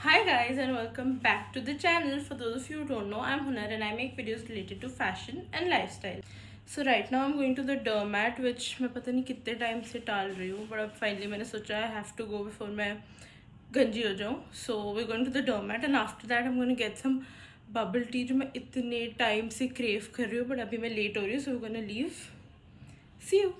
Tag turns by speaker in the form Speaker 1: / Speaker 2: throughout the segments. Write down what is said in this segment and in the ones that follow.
Speaker 1: Hi guys and welcome back to the channel. For those of you who don't know, I'm Hunar and I make videos related to fashion and lifestyle. So right now I'm going to the dermat which मैं पता नहीं कितने time से टाल रही हूँ, but अब finally मैंने सोचा I have to go before मैं गंजी हो जाऊँ. So we're going to the dermat and after that I'm going to get some bubble tea जो मैं इतने टाइम से crave कर रही हूँ, but अभी मैं late हो रही हूँ, so we're going to leave. See you.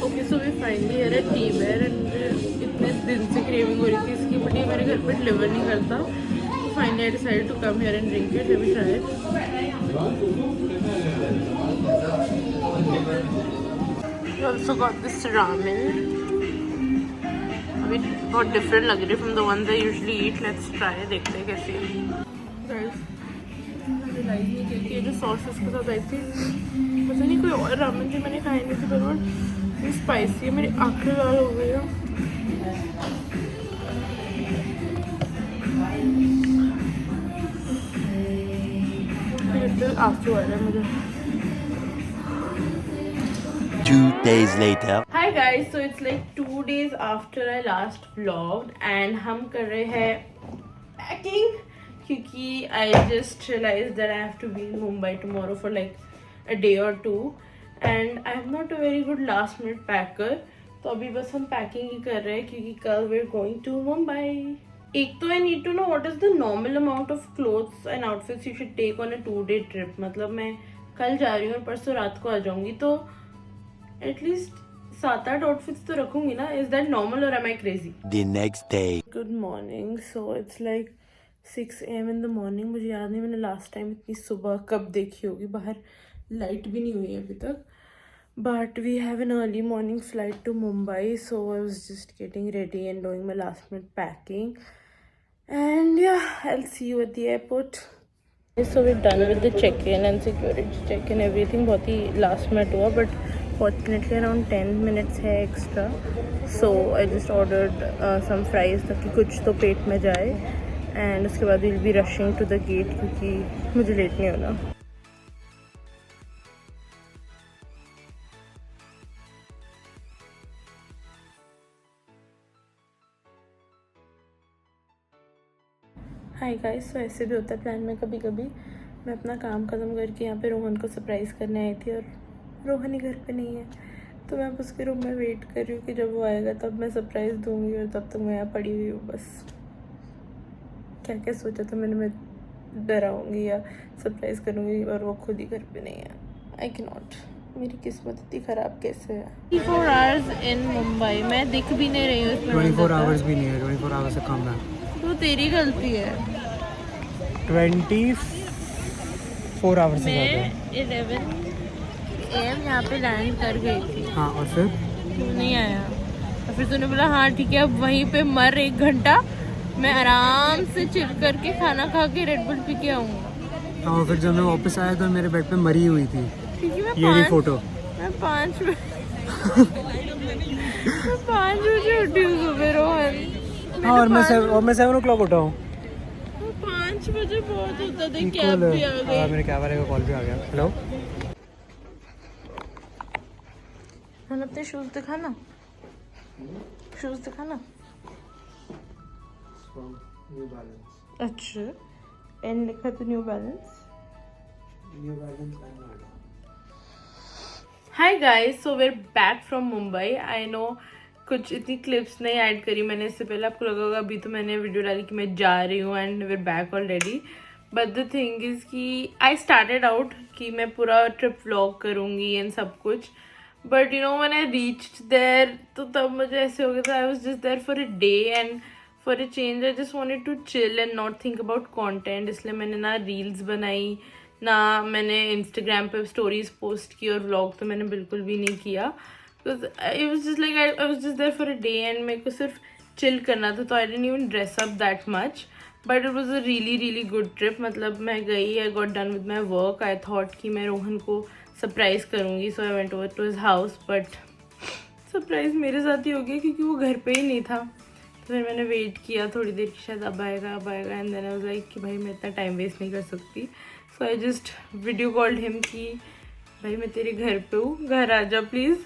Speaker 1: Okay so we finally है टी वेयर एंड मुझे इतने दिन से क्रेविंग हो रही थी इसकी, बट ये मेरे घर पे डिलीवर नहीं करता. तो finally I decided to come here and drink it. Let me try it. We also got this ramen. अभी बहुत डिफरेंट लग रही है from the ones I usually eat. Let's try, देखते हैं कैसी है. गाइस मैंने रियलाइज नहीं किया कि ये जो सॉस इसके साथ आई थी, पता नहीं कोई और रामेन जो मैंने खाई नहीं थी, पर स्पाइसी है. मेरी आंखें लाल हो गई है. आंसू आ रहा है मुझे.
Speaker 2: 2 days later.
Speaker 1: Hi guys, so it's like 2 days after I last vlogged and हम कर रहे हैं packing क्योंकि I just realized that I have to be in Mumbai tomorrow for like a day or two. And I am not a very good last minute packer. तो अभी बस हम packing ही कर रहे हैं क्योंकि कल we are going to Mumbai. एक तो I need to know what is the normal amount of clothes and outfits you should take on a 2-day trip. मतलब मैं कल जा रही हूँ और परसों रात को आ जाऊंगी, तो एटलीस्ट 7-8 आउटफिट्स तो रखूंगी ना. इज दैट नॉर्मल और am I crazy?
Speaker 2: The next day.
Speaker 1: Good morning. So it's like 6 AM in the morning. मुझे याद नहीं मैंने लास्ट टाइम इतनी सुबह कब देखी होगी. बाहर लाइट भी नहीं हुई है अभी तक. But we have an early morning flight to Mumbai, so I was just getting ready and doing my last minute packing. And yeah, I'll see you at the airport. So we're done with the check-in and security check and everything. बहुत ही last minute हुआ, but fortunately around 10 minutes है extra. So I just ordered some fries ताकि कुछ तो पेट में जाए. And उसके बाद we'll be rushing to the gate क्योंकि मुझे लेट नहीं होना. Hi guys. तो ऐसे भी होता है प्लान में कभी कभी. मैं अपना काम ख़त्म करके यहाँ पे रोहन को सरप्राइज़ करने आई थी और रोहन ही घर पे नहीं है. तो मैं अब उसके रूम में वेट कर रही हूँ कि जब वो आएगा तब मैं सरप्राइज़ दूँगी और तब तक मैं यहाँ पड़ी हुई हूँ. बस क्या क्या सोचा था मैंने, मैं डराऊँगी या सरप्राइज़ करूँगी और वो खुद ही घर पे नहीं है. I can not. मेरी किस्मत इतनी ख़राब कैसे है. 24 आवर्स इन मुंबई. मैं दिख भी नहीं रही हूँ.
Speaker 3: 24 आवर्स भी नहीं है. 24 आवर्स से कम है.
Speaker 1: तो तेरी गलती है.
Speaker 3: 24 आवर्स से ज़्यादा है.
Speaker 1: 11 AM यहाँ पे लैंड कर गई थी.
Speaker 3: हाँ, और फिर
Speaker 1: तू नहीं आया और फिर तूने बोला हाँ ठीक है अब वहीं पे मर 1 घंटा. मैं आराम से चिल करके खाना खा के रेड बुल पी के आऊँगा.
Speaker 3: हाँ, और फिर जब मैं वापस आया तो मेरे बेड पे मरी हुई थी.
Speaker 1: क्योंकि
Speaker 3: ये भी फोटो.
Speaker 1: मैं 5 बजे उठी हूँ सुबह रोहन.
Speaker 3: हाँ, और मैं 7 o'clock उठा हूँ.
Speaker 1: 5 बजे बहुत होता था. कैब भी आ गई.
Speaker 3: मेरे कैब वाले का कॉल भी आ गया. हेलो.
Speaker 1: हम अपने शूज दिखाना. शूज दिखाना. अच्छा एंड लिखा तो New Balance. Hi guys. So we're back from Mumbai. I know कुछ इतनी क्लिप्स नहीं ऐड करी मैंने इससे पहले. आपको लगा होगा अभी तो मैंने वीडियो डाली कि मैं जा रही हूँ and we're back already. But the thing is कि आई स्टार्टेड आउट कि मैं पूरा ट्रिप व्लॉग करूँगी एंड सब कुछ. But you know when I reached there तो तब मुझे ऐसे हो गया था. I was just there for a day and for a change I just wanted to chill and not think about content. इसलिए मैंने ना रील्स बनाई ना मैंने इंस्टाग्राम पे स्टोरीज पोस्ट की और व्लॉग तो मैंने बिल्कुल भी नहीं किया. Because it was just like I was just there for a day and मेरे को सिर्फ चिल करना था. तो I didn't even dress up that much. But it was a really good trip. मतलब मैं गई, I got done with my work. I thought कि मैं रोहन को सरप्राइज़ करूँगी. So I went over to his house. But surprise मेरे साथ ही हो गया क्योंकि वो घर पे ही नहीं था. तो फिर मैंने वेट किया थोड़ी देर कि शायद अब आएगा. And then I was like कि भाई मैं इतना टाइम वेस्ट नहीं कर सकती. So I just video called him कि भाई मैं तेरे घर पे हूँ, घर आ जा please.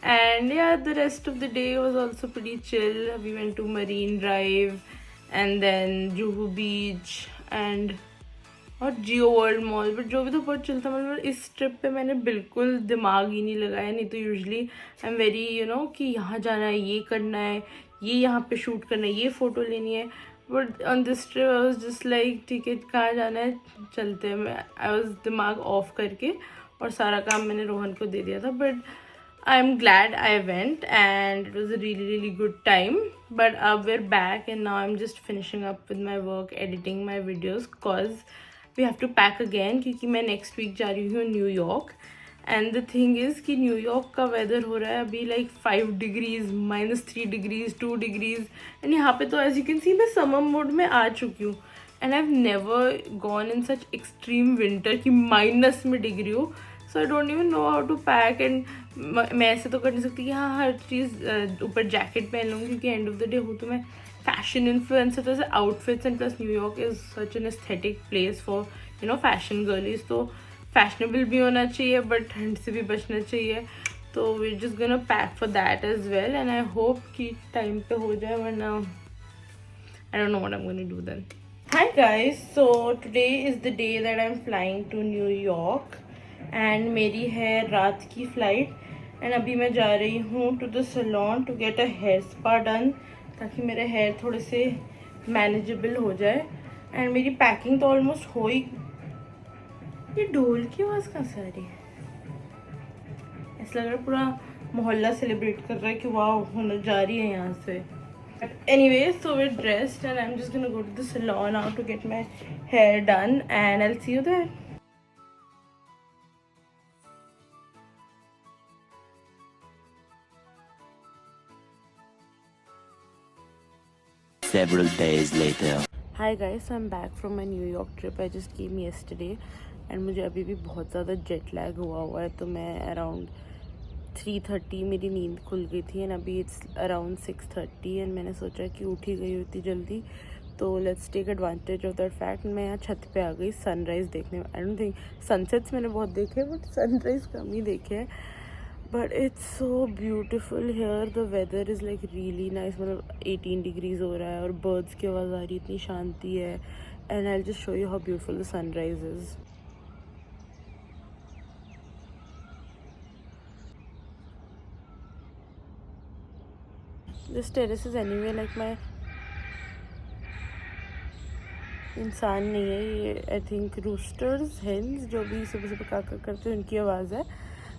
Speaker 1: And yeah, the rest of the day was also pretty chill. We went to Marine Drive and then Juhu Beach and और जियो वर्ल्ड मॉल, बट जो भी तो बहुत चिल था. मतलब इस ट्रिप पे मैंने बिल्कुल दिमाग ही नहीं लगाया. नहीं तो यूजली आई एम वेरी कि यहाँ जाना है, ये करना है, ये यहाँ पे शूट करना है, ये फ़ोटो लेनी है. But on this trip I was just like ठीक है, कहाँ जाना है चलते हैं. मैं आई वाज दिमाग ऑफ करके और सारा काम मैंने रोहन को दे दिया था. But I am glad I went and it was a really good time. But we're back and now I'm just finishing up with my work, editing my videos cause we have to pack again क्योंकि मैं next week जा रही हूँ new York. And the thing is कि new York का weather हो रहा है अभी like 5 degrees, -3 degrees, 2 degrees. And यहाँ पे तो as you can see मैं summer mode में आ चुकी हूँ. And I've never gone in such extreme winter कि माइनस में डिग्री हो. So I don't even know how to pack. And मैं ऐसे तो कर नहीं सकती कि हाँ हर चीज़ ऊपर जैकेट पहन लूँगी क्योंकि एंड ऑफ द डे हूँ तो मैं फैशन इन्फ्लुएंसर. तो ऐसे outfits and plus New York is such an aesthetic place for fashion girlies. तो फैशनेबल भी होना चाहिए बट ठंड से भी बचना चाहिए. तो we just gonna pack for that as well. And I hope कि टाइम पे हो जाए वरना I don't know what I am gonna do then. Hi guys, so today is the day that I'm flying to New York. And मेरी है रात की flight. And अभी मैं जा रही हूँ to the salon to get a hair spa done ताकि मेरे हेयर थोड़े से मैनेजेबल हो जाए. एंड मेरी पैकिंग तो ऑलमोस्ट हो ही. ये ढोल की आवाज़ कहाँ से आ रही है? ऐसा लग रहा है पूरा मोहल्ला सेलिब्रेट कर रहा है कि वाह होने जा रही है यहाँ से. Anyway, so we're dressed and I'm just gonna go to the salon now to get my hair done and I'll see you there.
Speaker 2: Several days later.
Speaker 1: Hi guys, so I'm back from my New York trip. I just came yesterday and मुझे अभी भी बहुत ज़्यादा jet lag हुआ है. तो मैं around 3:30 मेरी नींद खुल गई थी एंड अभी इट्स अराउंड 6:30 एंड मैंने सोचा कि उठ ही गई होती जल्दी तो let's take advantage of that fact. मैं यहाँ छत पे आ गई सनराइज़ देखने. आई डोंट थिंक सनसेट्स मैंने बहुत देखे बट सनराइज़ कम ही देखे हैं. But it's so beautiful here. The weather is like really nice. मतलब 18 डिग्रीज़ हो रहा है और बर्ड्स की आवाज़ आ रही है, इतनी शांति है. And I just show you how beautiful the sunrise is. This terrace is anyway like my इंसान नहीं है ये. आई थिंक रूस्टर्स हेन्स जो भी सुबह सुबह काका करते हैं उनकी आवाज़ है.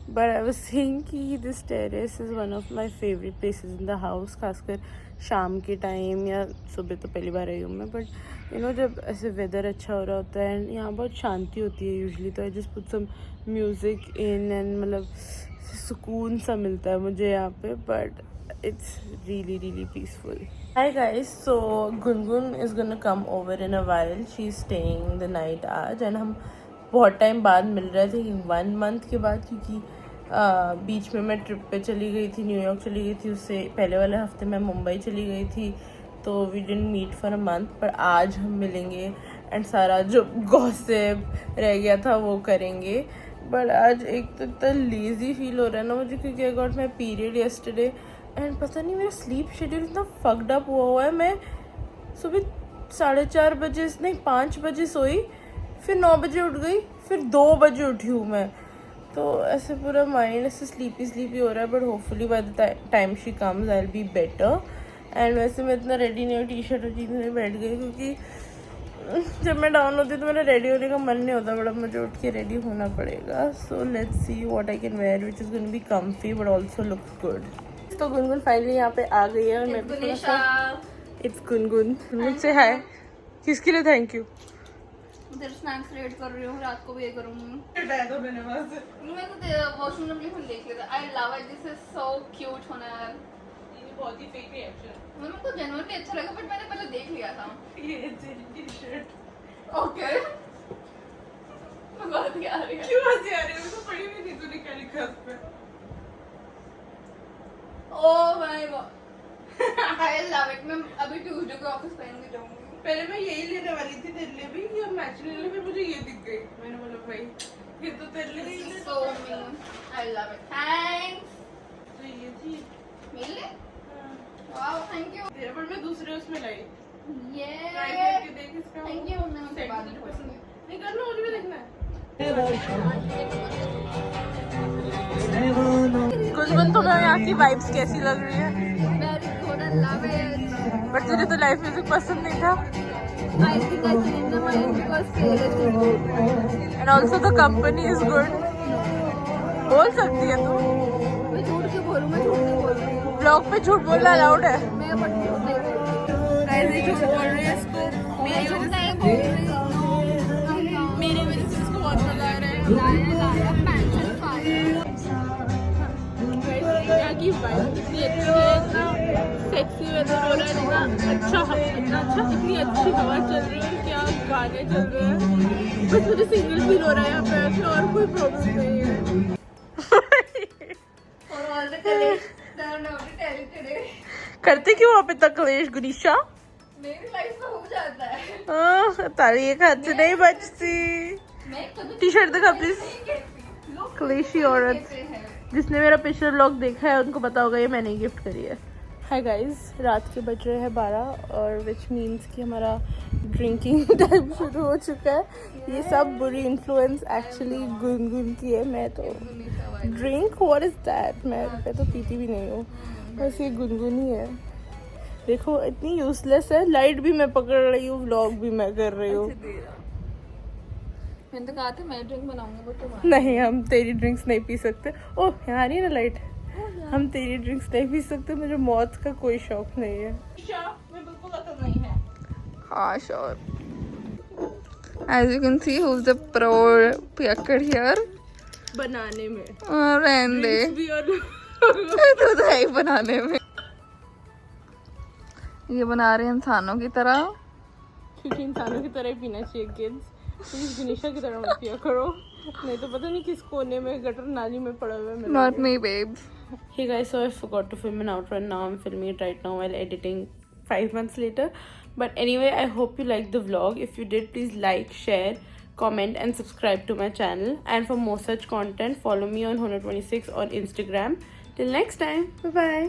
Speaker 1: बट आई वाज सेइंग कि this terrace is one of my favourite places in the house. खासकर शाम के टाइम या सुबह तो पहली बार आई हूँ मैं. बट जब ऐसे वेदर अच्छा हो रहा होता है एंड यहाँ बहुत शांति होती है यूजली. तो I just put some music in and मतलब सुकून सा मिलता है मुझे यहाँ पे. But it's really peaceful. Hi guys, so Gungun is gonna come over in a while. She's staying the night आज and हम बहुत टाइम बाद मिल रहे थे 1 month के बाद क्योंकि बीच में मैं ट्रिप पे चली गई थी, न्यूयॉर्क चली गई थी. उससे पहले वाले हफ्ते मैं मुंबई चली गई थी तो we didn't meet for a month. पर आज हम मिलेंगे एंड सारा जो गॉसिप रह गया था वो करेंगे. बट आज एक तो इतना लेज़ी फील हो रहा है ना मुझे क्योंकि I got my period yesterday and पता नहीं मेरा स्लीप शेड्यूल इतना फक्ड अप हुआ है. मैं सुबह 4:30 बजे नहीं 5 बजे सोई, फिर 9 बजे उठ गई, फिर 2 बजे उठी हूँ मैं. तो ऐसे पूरा माइंड ऐसे स्लीपी हो रहा है. But hopefully by the time she comes I will be better. And वैसे मैं इतना रेडी नहीं हूँ, टी शर्ट और जीन्स में बैठ गई क्योंकि जब मैं डाउन होती तो मेरा रेडी होने का मन नहीं होता. बट अब मुझे उठ के रेडी होना पड़ेगा. So let's see what I can wear which is going to be comfy but also looks good. तो गुनगुन फाइनली यहाँ पे आ गई है और मैं भी थोड़ा सा इट्स गुनगुन मुझसे हाय. किसके लिए थैंक यू?
Speaker 4: उधर स्नैक्स रेड कर रही हूँ, रात को भी ये करूँगी. मैं तो वॉशरूम में भी देख लेता. आई love it, this is so cute होना यार. ये बहुत ही फेक रिएक्शन. मेरे को जेन्युइनली अच्छा लगा बट मैंने पहले देख लिया था. ये टी शर्ट ओके. बात क्या आ रही है? क्यों हंसी आ रही है? तो पढ़ी भी नहीं तूने क्या लिखा उस पे. Oh my God I love it. मैं अभी ट्यूसडे को ऑफिस पहन के जाऊंगी.
Speaker 1: पहले मैं यही लेने वाली थी तेरे लिए भी ये मैचिंग लेने में मुझे ये दिख गई. मैंने बोला भाई ये तो तेरे लिए
Speaker 4: so me. I love it. Thanks.
Speaker 1: तो दूसरे उसमें लाई
Speaker 4: ये
Speaker 1: ट्राई करके देख इसका
Speaker 4: थैंक यू मैं उसके बाद में पढ़ूंगी।
Speaker 1: नहीं करना मुझे भी देखना है कुछ तुम्हें यहाँ की वाइब्स कैसी लग रही है
Speaker 4: Very good, I love it.
Speaker 1: But तुझे तो लाइव म्यूजिक पसंद नहीं था
Speaker 4: I think I changed my mind because playlist is good.
Speaker 1: And also the company is good बोल सकती है तू
Speaker 4: मैं झूठ क्यों बोलूं? मैं झूठ नहीं बोल रही हूँ।
Speaker 1: ब्लॉग पे झूठ बोलना अलाउड है
Speaker 4: मैं बट झूठ नहीं बोल रही हूँ।
Speaker 1: गाइस ये झूठ बोल रही है इसको
Speaker 4: मैं झूठ नहीं बोल रही हूँ।
Speaker 1: मेरे वजह से इसको बहुत मजा आ रहा है
Speaker 4: लाया पेंसिल फायर।
Speaker 1: यहाँ की वाइब इतनी अच्छी है इतना सेक्सी वेदर हो रहा है इतना अच्छा इतनी अच्छी हवा चल रही है क्या गाने चल रहे हैं बस मुझे सिंगल फील हो रहा है यहाँ पे आके और कोई प्रॉब्लम नहीं है
Speaker 4: और all the colleagues turned out talented.
Speaker 1: करते क्यों वहाँ पे तकलेश गुनीशा
Speaker 4: मेरी लाइफ में हो जाता है।
Speaker 1: तारी एक हाथ से नहीं बचती
Speaker 4: मैं कभी
Speaker 1: टी शर्ट दिखा प्लीज
Speaker 4: नहीं कहती। लोग
Speaker 1: क्लेशी औरत
Speaker 4: कहते हैं।
Speaker 1: जिसने मेरा पिछला व्लॉग देखा है उनको पता होगा ये मैंने ही गिफ्ट करी है हाय गाइस रात के बज रहे हैं 12 और विच मीन्स कि हमारा ड्रिंकिंग टाइम शुरू हो चुका है ये सब बुरी इन्फ्लुएंस एक्चुअली गुनगुन की है मैं तो ड्रिंक व्हाट इज दैट मैं तो पीती भी नहीं हूँ बस ये गुनगुन ही है देखो इतनी यूजलेस है लाइट भी मैं पकड़ रही हूँ व्लॉग भी मैं कर रही हूँ
Speaker 4: मैंने तो कहा था मैं ड्रिंक बनाऊंगा बट तुम
Speaker 1: नहीं हम तेरी ड्रिंक्स नहीं पी सकते ओह यहाँ आ रही है ना लाइट हम तेरी ड्रिंक्स नहीं पी सकते मुझे मौत का कोई शौक नहीं है बिल्कुल अकल नहीं है
Speaker 4: हाँ sure as you can see who's the pro picker here
Speaker 1: बनाने में
Speaker 4: रहने दे
Speaker 1: भी और
Speaker 4: तो है ही बनाने में ये बना रहे हैं इंसानों की तरह
Speaker 1: क्योंकि इंसानों की तरह ही पीना चाहिए किड्स प्लीज गुनीशा की तरह मत पिया करो नहीं तो पता नहीं किस कोने में गटर नाली में पड़ा हुआ है
Speaker 4: not me babes
Speaker 1: Hey guys, so I forgot to film an outro and now I'm filming it right now while editing 5 months later. But anyway, I hope you liked the vlog. If you did, please like, share, comment and subscribe to my channel. And for more such content, follow me on Honor26 on Instagram. Till next time, bye bye.